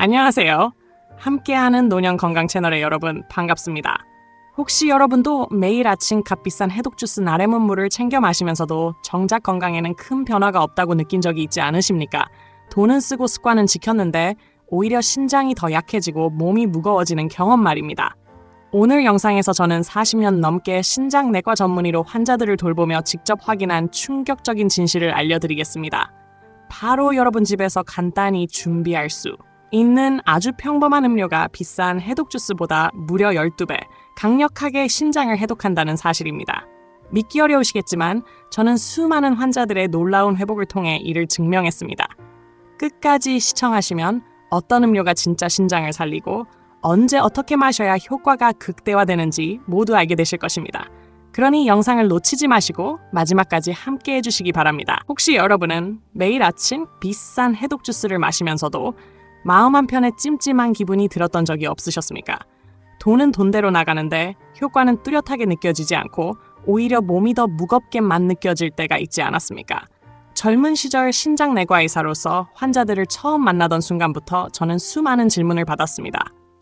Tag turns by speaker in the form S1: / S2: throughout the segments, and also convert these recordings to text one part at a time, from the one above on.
S1: 안녕하세요. 함께하는 노년 건강 채널의 여러분 반갑습니다. 혹시 여러분도 매일 아침 값비싼 해독 주스 나레몬물을 챙겨 마시면서도 정작 건강에는 큰 변화가 없다고 느낀 적이 있지 않으십니까? 돈은 쓰고 습관은 지켰는데 오히려 신장이 더 약해지고 몸이 무거워지는 경험 말입니다. 오늘 영상에서 저는 40년 넘게 신장내과 전문의로 환자들을 돌보며 직접 확인한 충격적인 진실을 알려드리겠습니다. 바로 여러분 집에서 간단히 준비할 수 있는 아주 평범한 음료가 비싼 해독 주스보다 무려 12배 강력하게 신장을 해독한다는 사실입니다. 믿기 어려우시겠지만 저는 수많은 환자들의 놀라운 회복을 통해 이를 증명했습니다. 끝까지 시청하시면 어떤 음료가 진짜 신장을 살리고 언제 어떻게 마셔야 효과가 극대화되는지 모두 알게 되실 것입니다. 그러니 영상을 놓치지 마시고 마지막까지 함께 해주시기 바랍니다. 혹시 여러분은 매일 아침 비싼 해독 주스를 마시면서도 마음 한편에 찜찜한 기분이 들었던 적이 없으셨습니까? 돈은 돈대로 나가는데 효과는 뚜렷하게 느껴지지 않고 오히려 몸이 더 무겁게만 느껴질 때가 있지 않았습니까? 젊은 시절 신장내과 의사로서 환자들을 처음 만나던 순간부터 저는 수많은 질문을 받았습니다.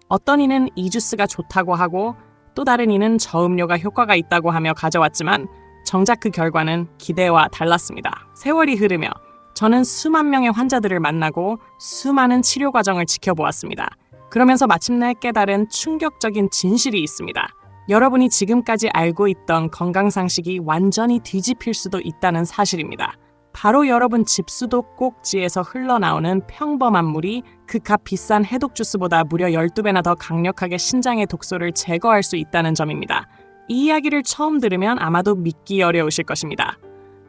S1: 어떤 이는 이 주스가 좋다고 하고 또 다른 이는 저 음료가 효과가 있다고 하며 가져왔지만 정작 그 결과는 기대와 달랐습니다. 세월이 흐르며 저는 수만 명의 환자들을 만나고 수많은 치료 과정을 지켜보았습니다. 그러면서 마침내 깨달은 충격적인 진실이 있습니다. 여러분이 지금까지 알고 있던 건강 상식이 완전히 뒤집힐 수도 있다는 사실입니다. 바로 여러분 집수도 꼭지에서 흘러나오는 평범한 물이 그 값 비싼 해독 주스보다 무려 12배나 더 강력하게 신장의 독소를 제거할 수 있다는 점입니다. 이 이야기를 처음 들으면 아마도 믿기 어려우실 것입니다.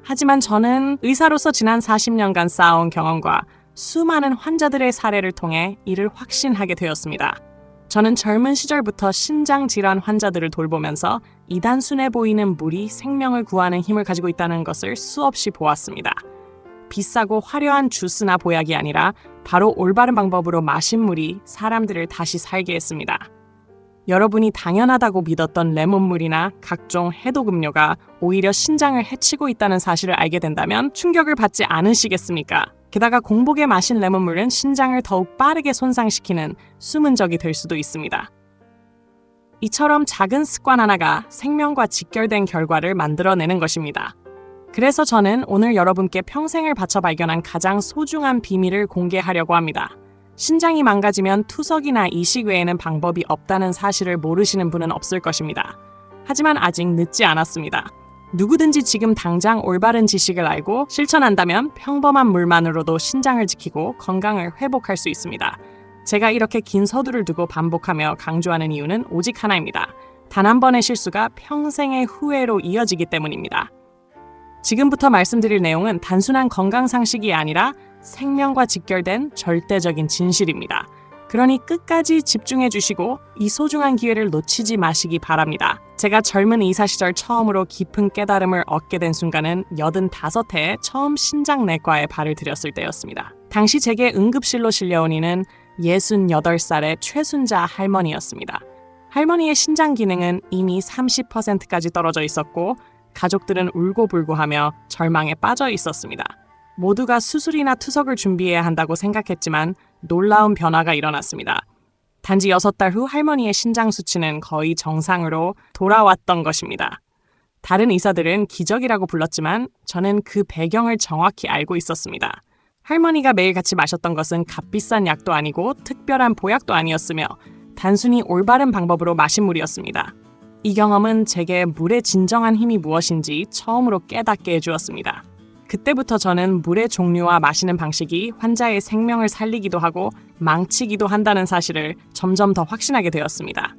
S1: 하지만 저는 의사로서 지난 40년간 쌓아온 경험과 수많은 환자들의 사례를 통해 이를 확신하게 되었습니다. 저는 젊은 시절부터 신장질환 환자들을 돌보면서 이 단순해 보이는 물이 생명을 구하는 힘을 가지고 있다는 것을 수없이 보았습니다. 비싸고 화려한 주스나 보약이 아니라 바로 올바른 방법으로 마신 물이 사람들을 다시 살게 했습니다. 여러분이 당연하다고 믿었던 레몬물이나 각종 해독음료가 오히려 신장을 해치고 있다는 사실을 알게 된다면 충격을 받지 않으시겠습니까? 게다가 공복에 마신 레몬물은 신장을 더욱 빠르게 손상시키는 숨은 적이 될 수도 있습니다. 이처럼 작은 습관 하나가 생명과 직결된 결과를 만들어내는 것입니다. 그래서 저는 오늘 여러분께 평생을 바쳐 발견한 가장 소중한 비밀을 공개하려고 합니다. 신장이 망가지면 투석이나 이식 외에는 방법이 없다는 사실을 모르시는 분은 없을 것입니다. 하지만 아직 늦지 않았습니다. 누구든지 지금 당장 올바른 지식을 알고 실천한다면 평범한 물만으로도 신장을 지키고 건강을 회복할 수 있습니다. 제가 이렇게 긴 서두를 두고 반복하며 강조하는 이유는 오직 하나입니다. 단 한 번의 실수가 평생의 후회로 이어지기 때문입니다. 지금부터 말씀드릴 내용은 단순한 건강 상식이 아니라 생명과 직결된 절대적인 진실입니다. 그러니 끝까지 집중해 주시고 이 소중한 기회를 놓치지 마시기 바랍니다. 제가 젊은 의사 시절 처음으로 깊은 깨달음을 얻게 된 순간은 85해에 처음 신장내과에 발을 들였을 때였습니다. 당시 제게 응급실로 실려온 이는 68살의 최순자 할머니였습니다. 할머니의 신장 기능은 이미 30%까지 떨어져 있었고 가족들은 울고불고하며 절망에 빠져 있었습니다. 모두가 수술이나 투석을 준비해야 한다고 생각했지만 놀라운 변화가 일어났습니다. 단지 6달 후 할머니의 신장 수치는 거의 정상으로 돌아왔던 것입니다. 다른 의사들은 기적이라고 불렀지만 저는 그 배경을 정확히 알고 있었습니다. 할머니가 매일 같이 마셨던 것은 값비싼 약도 아니고 특별한 보약도 아니었으며 단순히 올바른 방법으로 마신 물이었습니다. 이 경험은 제게 물의 진정한 힘이 무엇인지 처음으로 깨닫게 해주었습니다. 그때부터 저는 물의 종류와 마시는 방식이 환자의 생명을 살리기도 하고 망치기도 한다는 사실을 점점 더 확신하게 되었습니다.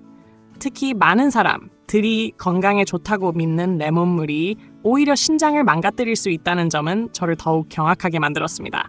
S1: 특히 많은 사람들이 건강에 좋다고 믿는 레몬물이 오히려 신장을 망가뜨릴 수 있다는 점은 저를 더욱 경악하게 만들었습니다.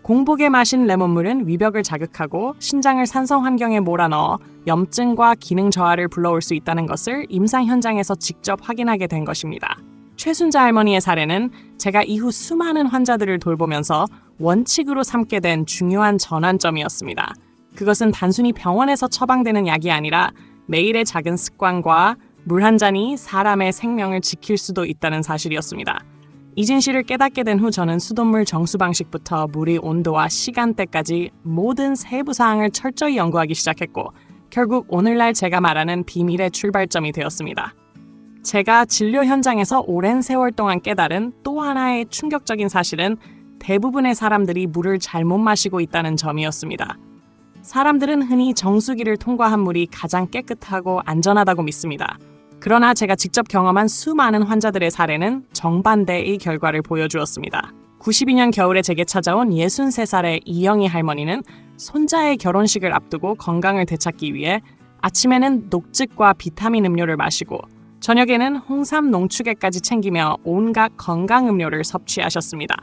S1: 공복에 마신 레몬물은 위벽을 자극하고 신장을 산성 환경에 몰아넣어 염증과 기능 저하를 불러올 수 있다는 것을 임상 현장에서 직접 확인하게 된 것입니다. 최순자 할머니의 사례는 제가 이후 수많은 환자들을 돌보면서 원칙으로 삼게 된 중요한 전환점이었습니다. 그것은 단순히 병원에서 처방되는 약이 아니라 매일의 작은 습관과 물 한 잔이 사람의 생명을 지킬 수도 있다는 사실이었습니다. 이 진실을 깨닫게 된 후 저는 수돗물 정수 방식부터 물의 온도와 시간대까지 모든 세부 사항을 철저히 연구하기 시작했고 결국 오늘날 제가 말하는 비밀의 출발점이 되었습니다. 제가 진료 현장에서 오랜 세월 동안 깨달은 또 하나의 충격적인 사실은 대부분의 사람들이 물을 잘못 마시고 있다는 점이었습니다. 사람들은 흔히 정수기를 통과한 물이 가장 깨끗하고 안전하다고 믿습니다. 그러나 제가 직접 경험한 수많은 환자들의 사례는 정반대의 결과를 보여주었습니다. 92년 겨울에 제게 찾아온 63살의 이영희 할머니는 손자의 결혼식을 앞두고 건강을 되찾기 위해 아침에는 녹즙과 비타민 음료를 마시고 저녁에는 홍삼 농축액까지 챙기며 온갖 건강 음료를 섭취하셨습니다.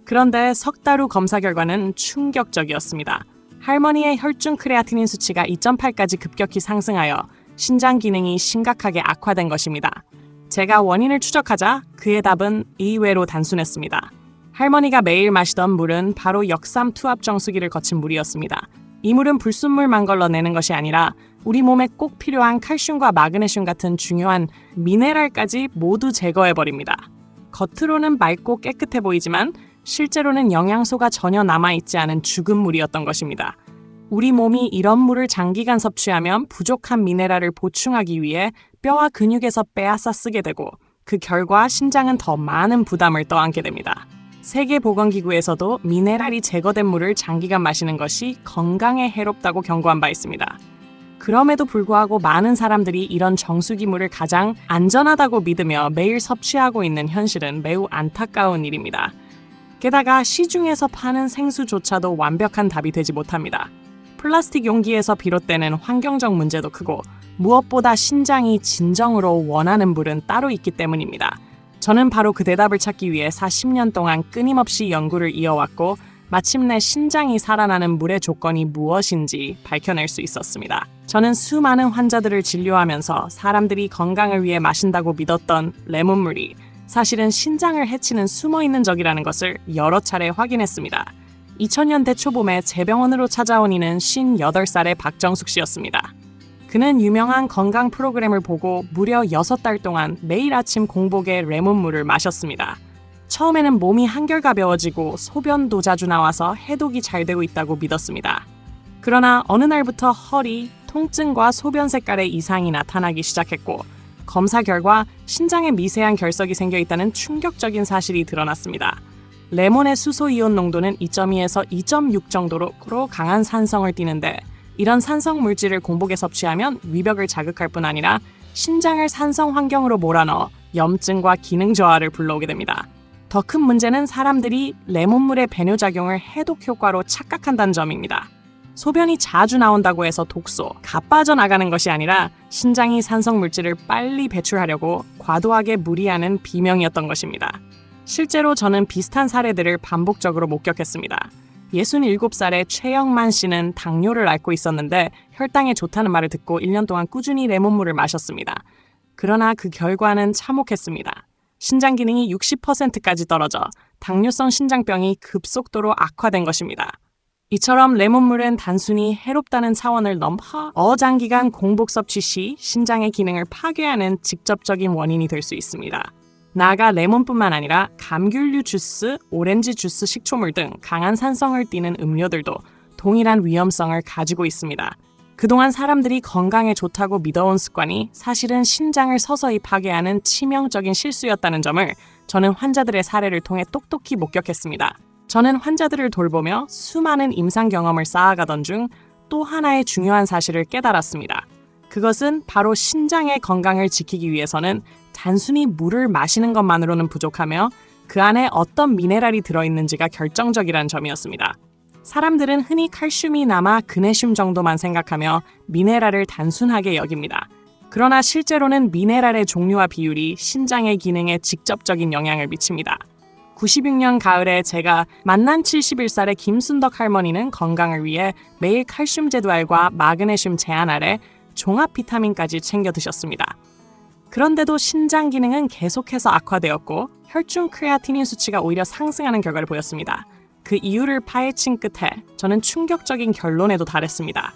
S1: 그런데 석 달 후 검사 결과는 충격적이었습니다. 할머니의 혈중 크레아티닌 수치가 2.8까지 급격히 상승하여 신장 기능이 심각하게 악화된 것입니다. 제가 원인을 추적하자 그의 답은 의외로 단순했습니다. 할머니가 매일 마시던 물은 바로 역삼 투압 정수기를 거친 물이었습니다. 이 물은 불순물만 걸러내는 것이 아니라 우리 몸에 꼭 필요한 칼슘과 마그네슘 같은 중요한 미네랄까지 모두 제거해버립니다. 겉으로는 맑고 깨끗해 보이지만 실제로는 영양소가 전혀 남아있지 않은 죽은 물이었던 것입니다. 우리 몸이 이런 물을 장기간 섭취하면 부족한 미네랄을 보충하기 위해 뼈와 근육에서 빼앗아 쓰게 되고 그 결과 신장은 더 많은 부담을 떠안게 됩니다. 세계보건기구에서도 미네랄이 제거된 물을 장기간 마시는 것이 건강에 해롭다고 경고한 바 있습니다. 그럼에도 불구하고 많은 사람들이 이런 정수기 물을 가장 안전하다고 믿으며 매일 섭취하고 있는 현실은 매우 안타까운 일입니다. 게다가 시중에서 파는 생수조차도 완벽한 답이 되지 못합니다. 플라스틱 용기에서 비롯되는 환경적 문제도 크고 무엇보다 신장이 진정으로 원하는 물은 따로 있기 때문입니다. 저는 바로 그 대답을 찾기 위해 40년 동안 끊임없이 연구를 이어왔고 마침내 신장이 살아나는 물의 조건이 무엇인지 밝혀낼 수 있었습니다. 저는 수많은 환자들을 진료하면서 사람들이 건강을 위해 마신다고 믿었던 레몬물이 사실은 신장을 해치는 숨어있는 적이라는 것을 여러 차례 확인했습니다. 2000년대 초봄에 제 병원으로 찾아온 이는 58살의 박정숙 씨였습니다. 그는 유명한 건강 프로그램을 보고 무려 6달 동안 매일 아침 공복에 레몬물을 마셨습니다. 처음에는 몸이 한결가벼워지고 소변도 자주 나와서 해독이 잘 되고 있다고 믿었습니다. 그러나 어느 날부터 허리, 통증과 소변 색깔의 이상이 나타나기 시작했고 검사 결과 신장에 미세한 결석이 생겨 있다는 충격적인 사실이 드러났습니다. 레몬의 수소이온 농도는 2.2에서 2.6 정도로 강한 산성을 띠는데 이런 산성 물질을 공복에 섭취하면 위벽을 자극할 뿐 아니라 신장을 산성 환경으로 몰아넣어 염증과 기능 저하를 불러오게 됩니다. 더 큰 문제는 사람들이 레몬물의 배뇨작용을 해독 효과로 착각한다는 점입니다. 소변이 자주 나온다고 해서 독소가 빠져나가는 것이 아니라 신장이 산성 물질을 빨리 배출하려고 과도하게 무리하는 비명이었던 것입니다. 실제로 저는 비슷한 사례들을 반복적으로 목격했습니다. 67살의 최영만 씨는 당뇨를 앓고 있었는데 혈당에 좋다는 말을 듣고 1년 동안 꾸준히 레몬물을 마셨습니다. 그러나 그 결과는 참혹했습니다. 신장 기능이 60%까지 떨어져 당뇨성 신장병이 급속도로 악화된 것입니다. 이처럼 레몬물은 단순히 해롭다는 차원을 넘어 어장기간 공복 섭취 시 신장의 기능을 파괴하는 직접적인 원인이 될 수 있습니다. 나아가 레몬뿐만 아니라 감귤류 주스, 오렌지 주스, 식초물 등 강한 산성을 띠는 음료들도 동일한 위험성을 가지고 있습니다. 그동안 사람들이 건강에 좋다고 믿어온 습관이 사실은 신장을 서서히 파괴하는 치명적인 실수였다는 점을 저는 환자들의 사례를 통해 똑똑히 목격했습니다. 저는 환자들을 돌보며 수많은 임상 경험을 쌓아가던 중 또 하나의 중요한 사실을 깨달았습니다. 그것은 바로 신장의 건강을 지키기 위해서는 단순히 물을 마시는 것만으로는 부족하며 그 안에 어떤 미네랄이 들어있는지가 결정적이라는 점이었습니다. 사람들은 흔히 칼슘이 남아 그네슘 정도만 생각하며 미네랄을 단순하게 여깁니다. 그러나 실제로는 미네랄의 종류와 비율이 신장의 기능에 직접적인 영향을 미칩니다. 96년 가을에 제가 만난 71살의 김순덕 할머니는 건강을 위해 매일 칼슘 제도알과 마그네슘 제한 아래 종합 비타민까지 챙겨 드셨습니다. 그런데도 신장 기능은 계속해서 악화되었고 혈중 크레아티닌 수치가 오히려 상승하는 결과를 보였습니다. 그 이유를 파헤친 끝에 저는 충격적인 결론에도 달했습니다.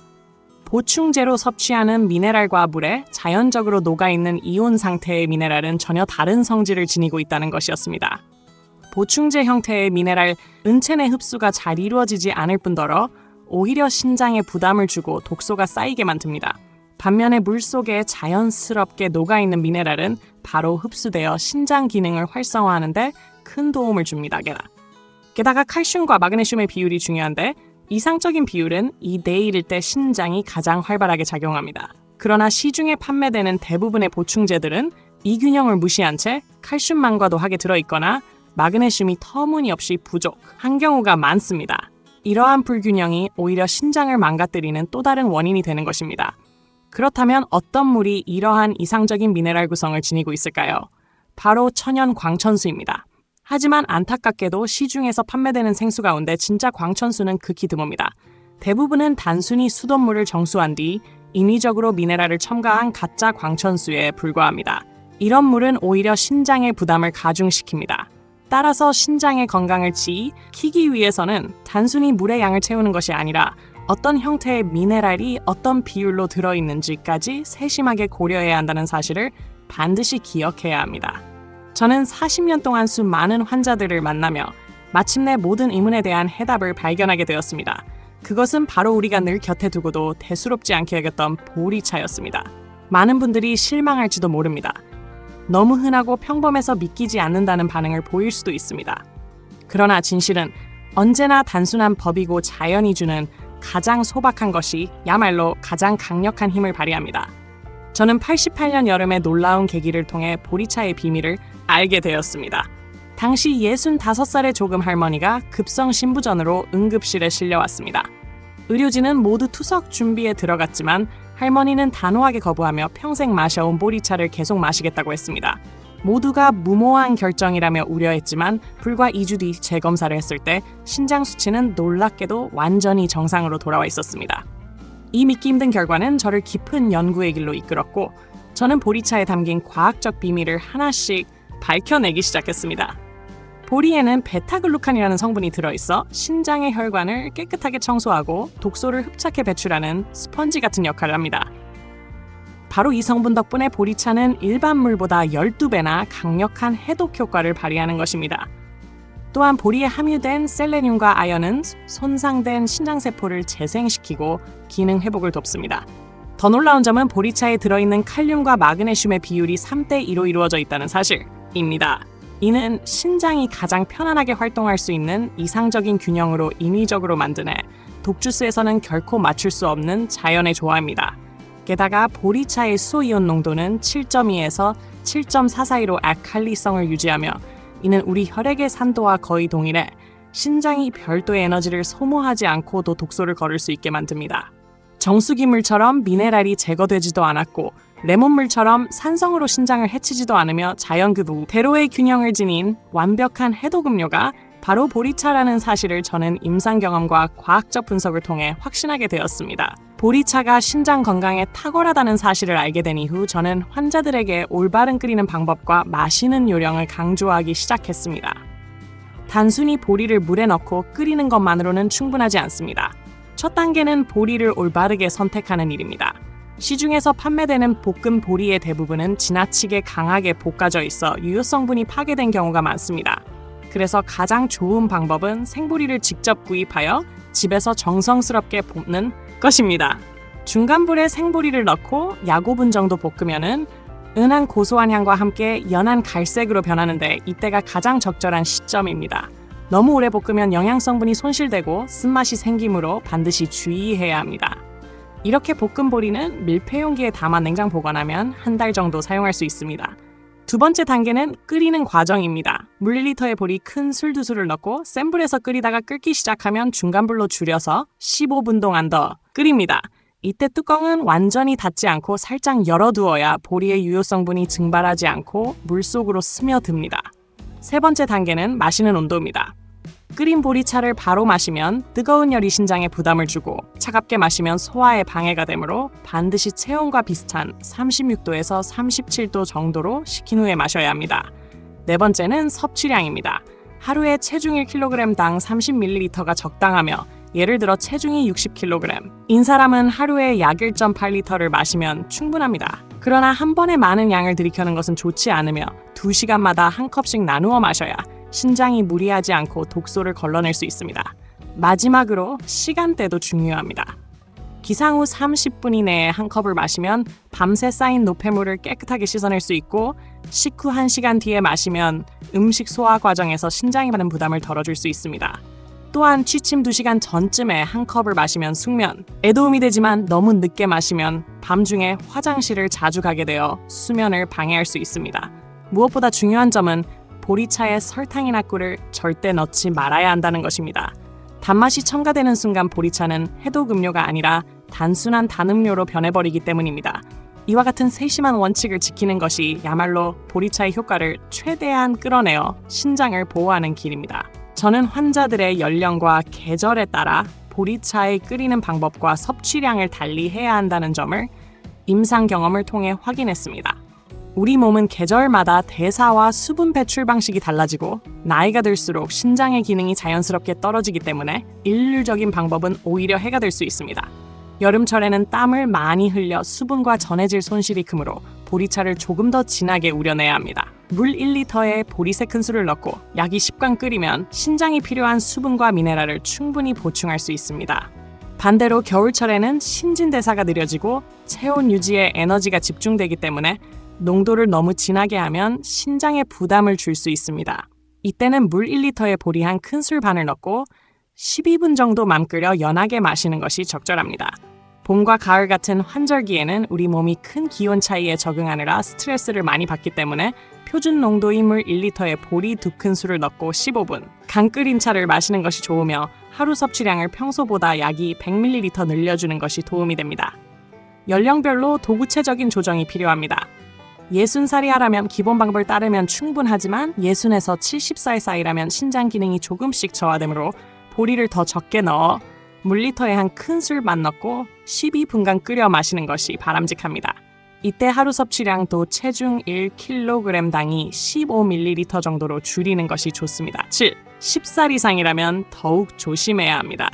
S1: 보충제로 섭취하는 미네랄과 물에 자연적으로 녹아있는 이온 상태의 미네랄은 전혀 다른 성질을 지니고 있다는 것이었습니다. 보충제 형태의 미네랄 은체 흡수가 잘 이루어지지 않을 뿐더러 오히려 신장에 부담을 주고 독소가 쌓이게 만듭니다. 반면에 물속에 자연스럽게 녹아있는 미네랄은 바로 흡수되어 신장 기능을 활성화하는데 큰 도움을 줍니다. 게다가 칼슘과 마그네슘의 비율이 중요한데 이상적인 비율은 2대 1일 때 신장이 가장 활발하게 작용합니다. 그러나 시중에 판매되는 대부분의 보충제들은 이 균형을 무시한 채 칼슘만 과도하게 들어있거나 마그네슘이 터무니없이 부족한 경우가 많습니다. 이러한 불균형이 오히려 신장을 망가뜨리는 또 다른 원인이 되는 것입니다. 그렇다면 어떤 물이 이러한 이상적인 미네랄 구성을 지니고 있을까요? 바로 천연 광천수입니다. 하지만 안타깝게도 시중에서 판매되는 생수 가운데 진짜 광천수는 극히 드뭅니다. 대부분은 단순히 수돗물을 정수한 뒤 인위적으로 미네랄을 첨가한 가짜 광천수에 불과합니다. 이런 물은 오히려 신장의 부담을 가중시킵니다. 따라서 신장의 건강을 지키기 위해서는 단순히 물의 양을 채우는 것이 아니라 어떤 형태의 미네랄이 어떤 비율로 들어있는지까지 세심하게 고려해야 한다는 사실을 반드시 기억해야 합니다. 저는 40년 동안 수많은 환자들을 만나며 마침내 모든 의문에 대한 해답을 발견하게 되었습니다. 그것은 바로 우리가 늘 곁에 두고도 대수롭지 않게 여겼던 보리차였습니다. 많은 분들이 실망할지도 모릅니다. 너무 흔하고 평범해서 믿기지 않는다는 반응을 보일 수도 있습니다. 그러나 진실은 언제나 단순한 법이고 자연이 주는 가장 소박한 것이 야말로 가장 강력한 힘을 발휘합니다. 저는 88년 여름의 놀라운 계기를 통해 보리차의 비밀을 알게 되었습니다. 당시 65살의 조금 할머니가 급성 신부전으로 응급실에 실려왔습니다. 의료진은 모두 투석 준비에 들어갔지만 할머니는 단호하게 거부하며 평생 마셔온 보리차를 계속 마시겠다고 했습니다. 모두가 무모한 결정이라며 우려했지만 불과 2주 뒤 재검사를 했을 때 신장 수치는 놀랍게도 완전히 정상으로 돌아와 있었습니다. 이 믿기 힘든 결과는 저를 깊은 연구의 길로 이끌었고 저는 보리차에 담긴 과학적 비밀을 하나씩 밝혀내기 시작했습니다. 보리에는 베타글루칸이라는 성분이 들어있어 신장의 혈관을 깨끗하게 청소하고 독소를 흡착해 배출하는 스펀지 같은 역할을 합니다. 바로 이 성분 덕분에 보리차는 일반 물보다 12배나 강력한 해독 효과를 발휘하는 것입니다. 또한 보리에 함유된 셀레늄과 아연은 손상된 신장세포를 재생시키고 기능 회복을 돕습니다. 더 놀라운 점은 보리차에 들어있는 칼륨과 마그네슘의 비율이 3대2로 이루어져 있다는 사실입니다. 이는 신장이 가장 편안하게 활동할 수 있는 이상적인 균형으로 인위적으로 만드네 독주스에서는 결코 맞출 수 없는 자연의 조화입니다. 게다가 보리차의 수소이온 농도는 7.2에서 7.4 사이로 알칼리성을 유지하며 이는 우리 혈액의 산도와 거의 동일해 신장이 별도의 에너지를 소모하지 않고도 독소를 거를 수 있게 만듭니다. 정수기물처럼 미네랄이 제거되지도 않았고 레몬물처럼 산성으로 신장을 해치지도 않으며 자연그대로의 균형을 지닌 완벽한 해독 음료가 바로 보리차라는 사실을 저는 임상 경험과 과학적 분석을 통해 확신하게 되었습니다. 보리차가 신장 건강에 탁월하다는 사실을 알게 된 이후 저는 환자들에게 올바른 끓이는 방법과 마시는 요령을 강조하기 시작했습니다. 단순히 보리를 물에 넣고 끓이는 것만으로는 충분하지 않습니다. 첫 단계는 보리를 올바르게 선택하는 일입니다. 시중에서 판매되는 볶은 보리의 대부분은 지나치게 강하게 볶아져 있어 유효 성분이 파괴된 경우가 많습니다. 그래서 가장 좋은 방법은 생보리를 직접 구입하여 집에서 정성스럽게 볶는 것입니다. 중간불에 생보리를 넣고 야고분 정도 볶으면은 은한 고소한 향과 함께 연한 갈색으로 변하는데 이때가 가장 적절한 시점입니다. 너무 오래 볶으면 영양성분이 손실되고 쓴맛이 생기므로 반드시 주의해야 합니다. 이렇게 볶은 보리는 밀폐 용기에 담아 냉장 보관하면 한 달 정도 사용할 수 있습니다. 두 번째 단계는 끓이는 과정입니다. 물 1리터에 보리 큰 술 2술을 넣고 센 불에서 끓이다가 끓기 시작하면 중간불로 줄여서 15분 동안 더 끓입니다. 이때 뚜껑은 완전히 닫지 않고 살짝 열어두어야 보리의 유효 성분이 증발하지 않고 물속으로 스며듭니다. 세 번째 단계는 마시는 온도입니다. 끓인 보리차를 바로 마시면 뜨거운 열이 신장에 부담을 주고 차갑게 마시면 소화에 방해가 되므로 반드시 체온과 비슷한 36도에서 37도 정도로 식힌 후에 마셔야 합니다. 네 번째는 섭취량입니다. 하루에 체중 1kg당 30ml가 적당하며 예를 들어 체중이 60kg인 사람은 하루에 약 1.8리터를 마시면 충분합니다. 그러나 한 번에 많은 양을 들이켜는 것은 좋지 않으며 2시간마다 한 컵씩 나누어 마셔야 신장이 무리하지 않고 독소를 걸러낼 수 있습니다. 마지막으로 시간대도 중요합니다. 기상 후 30분 이내에 한 컵을 마시면 밤새 쌓인 노폐물을 깨끗하게 씻어낼 수 있고, 식후 1시간 뒤에 마시면 음식 소화 과정에서 신장이 받는 부담을 덜어줄 수 있습니다. 또한 취침 2시간 전쯤에 한 컵을 마시면 숙면에 도움이 되지만 너무 늦게 마시면 밤중에 화장실을 자주 가게 되어 수면을 방해할 수 있습니다. 무엇보다 중요한 점은 보리차에 설탕이나 꿀을 절대 넣지 말아야 한다는 것입니다. 단맛이 첨가되는 순간 보리차는 해독 음료가 아니라 단순한 단음료로 변해버리기 때문입니다. 이와 같은 세심한 원칙을 지키는 것이 야말로 보리차의 효과를 최대한 끌어내어 신장을 보호하는 길입니다. 저는 환자들의 연령과 계절에 따라 보리차의 끓이는 방법과 섭취량을 달리 해야 한다는 점을 임상 경험을 통해 확인했습니다. 우리 몸은 계절마다 대사와 수분 배출 방식이 달라지고 나이가 들수록 신장의 기능이 자연스럽게 떨어지기 때문에 일률적인 방법은 오히려 해가 될 수 있습니다. 여름철에는 땀을 많이 흘려 수분과 전해질 손실이 크므로 보리차를 조금 더 진하게 우려내야 합니다. 물 1리터에 보리 3큰술을 넣고 약 20간 끓이면 신장이 필요한 수분과 미네랄을 충분히 보충할 수 있습니다. 반대로 겨울철에는 신진대사가 느려지고 체온 유지에 에너지가 집중되기 때문에 농도를 너무 진하게 하면 신장에 부담을 줄 수 있습니다. 이때는 물 1리터에 보리 1큰술 반을 넣고 12분 정도 맘 끓여 연하게 마시는 것이 적절합니다. 봄과 가을 같은 환절기에는 우리 몸이 큰 기온 차이에 적응하느라 스트레스를 많이 받기 때문에 표준 농도인 물 1리터에 보리 2큰술을 넣고 15분 간 끓인 차를 마시는 것이 좋으며, 하루 섭취량을 평소보다 약이 100ml 늘려주는 것이 도움이 됩니다. 연령별로 도구체적인 조정이 필요합니다. 60살이 하라면 기본 방법을 따르면 충분하지만 60에서 70살 사이라면 신장 기능이 조금씩 저하되므로 보리를 더 적게 넣어 물리터에 한 큰술만 넣고 12분간 끓여 마시는 것이 바람직합니다. 이때 하루 섭취량도 체중 1kg당이 15ml 정도로 줄이는 것이 좋습니다. 10살 이상이라면 더욱 조심해야 합니다.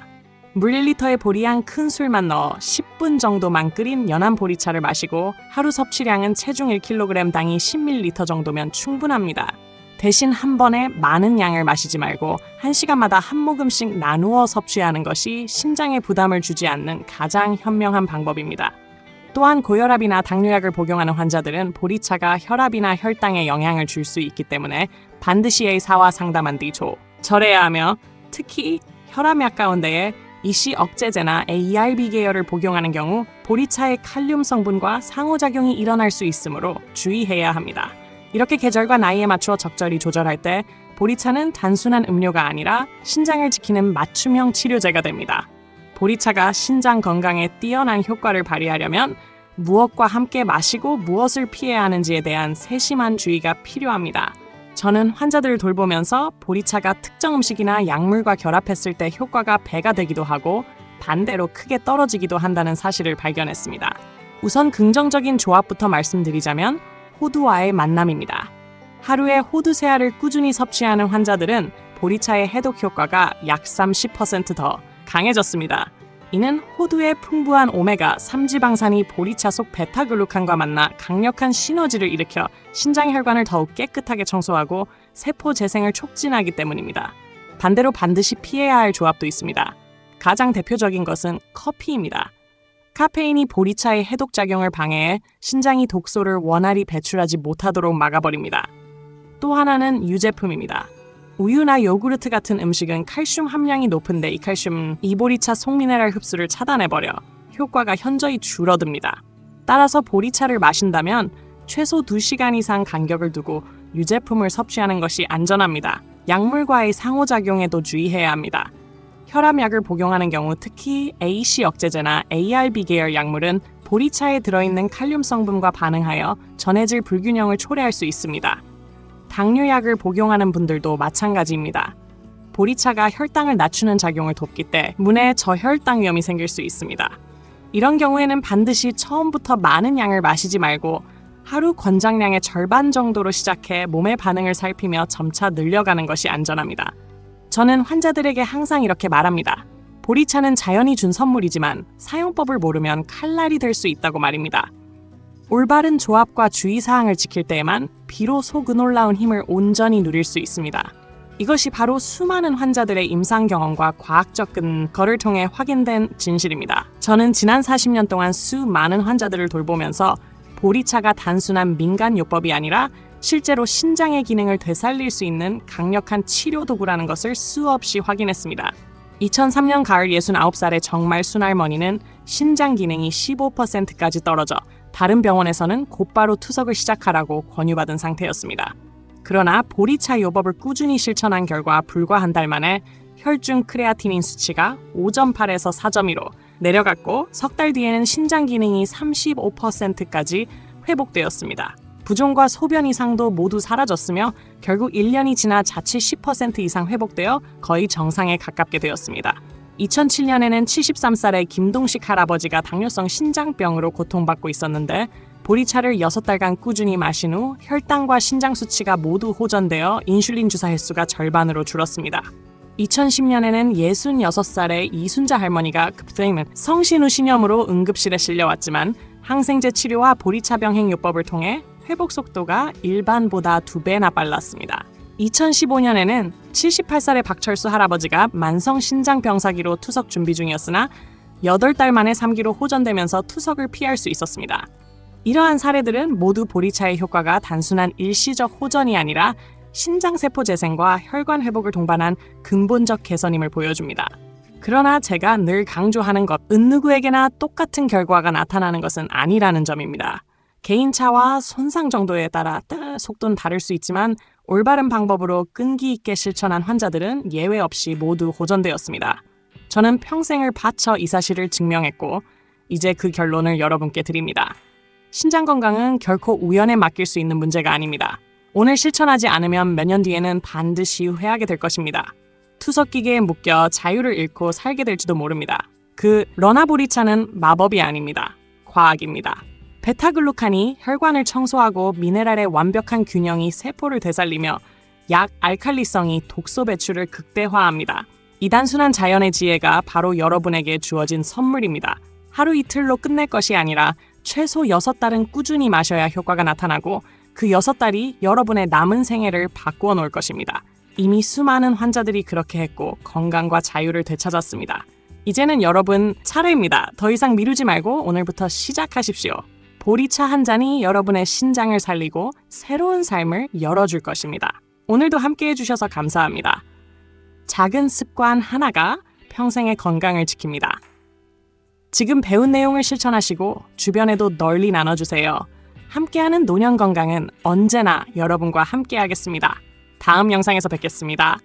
S1: 물 1리터에 보리 1큰술만 넣어 10분 정도만 끓인 연한 보리차를 마시고 하루 섭취량은 체중 1kg당이 10ml 정도면 충분합니다. 대신 한 번에 많은 양을 마시지 말고 1시간마다 한 모금씩 나누어 섭취하는 것이 신장에 부담을 주지 않는 가장 현명한 방법입니다. 또한 고혈압이나 당뇨약을 복용하는 환자들은 보리차가 혈압이나 혈당에 영향을 줄 수 있기 때문에 반드시 의사와 상담한 뒤 절해야 하며, 특히 혈압약 가운데에 이씨 억제제나 ARB 계열을 복용하는 경우 보리차의 칼륨 성분과 상호작용이 일어날 수 있으므로 주의해야 합니다. 이렇게 계절과 나이에 맞추어 적절히 조절할 때 보리차는 단순한 음료가 아니라 신장을 지키는 맞춤형 치료제가 됩니다. 보리차가 신장 건강에 뛰어난 효과를 발휘하려면 무엇과 함께 마시고 무엇을 피해야 하는지에 대한 세심한 주의가 필요합니다. 저는 환자들을 돌보면서 보리차가 특정 음식이나 약물과 결합했을 때 효과가 배가 되기도 하고 반대로 크게 떨어지기도 한다는 사실을 발견했습니다. 우선 긍정적인 조합부터 말씀드리자면 호두와의 만남입니다. 하루에 호두 3알을 꾸준히 섭취하는 환자들은 보리차의 해독 효과가 약 30% 더 강해졌습니다. 이는 호두의 풍부한 오메가 3지방산이 보리차 속 베타글루칸과 만나 강력한 시너지를 일으켜 신장 혈관을 더욱 깨끗하게 청소하고 세포 재생을 촉진하기 때문입니다. 반대로 반드시 피해야 할 조합도 있습니다. 가장 대표적인 것은 커피입니다. 카페인이 보리차의 해독작용을 방해해 신장이 독소를 원활히 배출하지 못하도록 막아버립니다. 또 하나는 유제품입니다. 우유나 요구르트 같은 음식은 칼슘 함량이 높은데 이 칼슘은 보리차 속 미네랄 흡수를 차단해버려 효과가 현저히 줄어듭니다. 따라서 보리차를 마신다면 최소 2시간 이상 간격을 두고 유제품을 섭취하는 것이 안전합니다. 약물과의 상호작용에도 주의해야 합니다. 혈압약을 복용하는 경우 특히 AC 억제제나 ARB 계열 약물은 보리차에 들어있는 칼륨 성분과 반응하여 전해질 불균형을 초래할 수 있습니다. 당뇨약을 복용하는 분들도 마찬가지입니다. 보리차가 혈당을 낮추는 작용을 돕기 때문에 저혈당 위험이 생길 수 있습니다. 이런 경우에는 반드시 처음부터 많은 양을 마시지 말고 하루 권장량의 절반 정도로 시작해 몸의 반응을 살피며 점차 늘려가는 것이 안전합니다. 저는 환자들에게 항상 이렇게 말합니다. 보리차는 자연이 준 선물이지만 사용법을 모르면 칼날이 될 수 있다고 말입니다. 올바른 조합과 주의사항을 지킬 때에만 비로소 그 놀라운 힘을 온전히 누릴 수 있습니다. 이것이 바로 수많은 환자들의 임상 경험과 과학적 근거를 통해 확인된 진실입니다. 저는 지난 40년 동안 수많은 환자들을 돌보면서 보리차가 단순한 민간요법이 아니라 실제로 신장의 기능을 되살릴 수 있는 강력한 치료 도구라는 것을 수없이 확인했습니다. 2003년 가을 69살의 정말 순할머니는 신장 기능이 15%까지 떨어져 다른 병원에서는 곧바로 투석을 시작하라고 권유받은 상태였습니다. 그러나 보리차 요법을 꾸준히 실천한 결과 불과 한 달 만에 혈중 크레아티닌 수치가 5.8에서 4.2로 내려갔고 석 달 뒤에는 신장 기능이 35%까지 회복되었습니다. 부종과 소변 이상도 모두 사라졌으며 결국 1년이 지나 자칫 10% 이상 회복되어 거의 정상에 가깝게 되었습니다. 2007년에는 73살의 김동식 할아버지가 당뇨성 신장병으로 고통받고 있었는데 보리차를 6달간 꾸준히 마신 후 혈당과 신장 수치가 모두 호전되어 인슐린 주사 횟수가 절반으로 줄었습니다. 2010년에는 66살의 이순자 할머니가 급성인 성신후 신염으로 응급실에 실려왔지만 항생제 치료와 보리차 병행요법을 통해 회복 속도가 일반보다 2배나 빨랐습니다. 2015년에는 78살의 박철수 할아버지가 만성 신장병사기로 투석 준비 중이었으나 8달 만에 3기로 호전되면서 투석을 피할 수 있었습니다. 이러한 사례들은 모두 보리차의 효과가 단순한 일시적 호전이 아니라 신장세포 재생과 혈관 회복을 동반한 근본적 개선임을 보여줍니다. 그러나 제가 늘 강조하는 것, 누구에게나 똑같은 결과가 나타나는 것은 아니라는 점입니다. 개인차와 손상 정도에 따라 속도는 다를 수 있지만 올바른 방법으로 끈기 있게 실천한 환자들은 예외 없이 모두 호전되었습니다. 저는 평생을 바쳐 이 사실을 증명했고 이제 그 결론을 여러분께 드립니다. 신장 건강은 결코 우연에 맡길 수 있는 문제가 아닙니다. 오늘 실천하지 않으면 몇 년 뒤에는 반드시 후회하게 될 것입니다. 투석기계에 묶여 자유를 잃고 살게 될지도 모릅니다. 그 러나보리차는 마법이 아닙니다. 과학입니다. 베타글루칸이 혈관을 청소하고 미네랄의 완벽한 균형이 세포를 되살리며 약 알칼리성이 독소 배출을 극대화합니다. 이 단순한 자연의 지혜가 바로 여러분에게 주어진 선물입니다. 하루 이틀로 끝낼 것이 아니라 최소 6달은 꾸준히 마셔야 효과가 나타나고 그 6달이 여러분의 남은 생애를 바꾸어 놓을 것입니다. 이미 수많은 환자들이 그렇게 했고 건강과 자유를 되찾았습니다. 이제는 여러분 차례입니다. 더 이상 미루지 말고 오늘부터 시작하십시오. 보리차 한 잔이 여러분의 신장을 살리고 새로운 삶을 열어줄 것입니다. 오늘도 함께 해주셔서 감사합니다. 작은 습관 하나가 평생의 건강을 지킵니다. 지금 배운 내용을 실천하시고 주변에도 널리 나눠주세요. 함께하는 노년 건강은 언제나 여러분과 함께하겠습니다. 다음 영상에서 뵙겠습니다.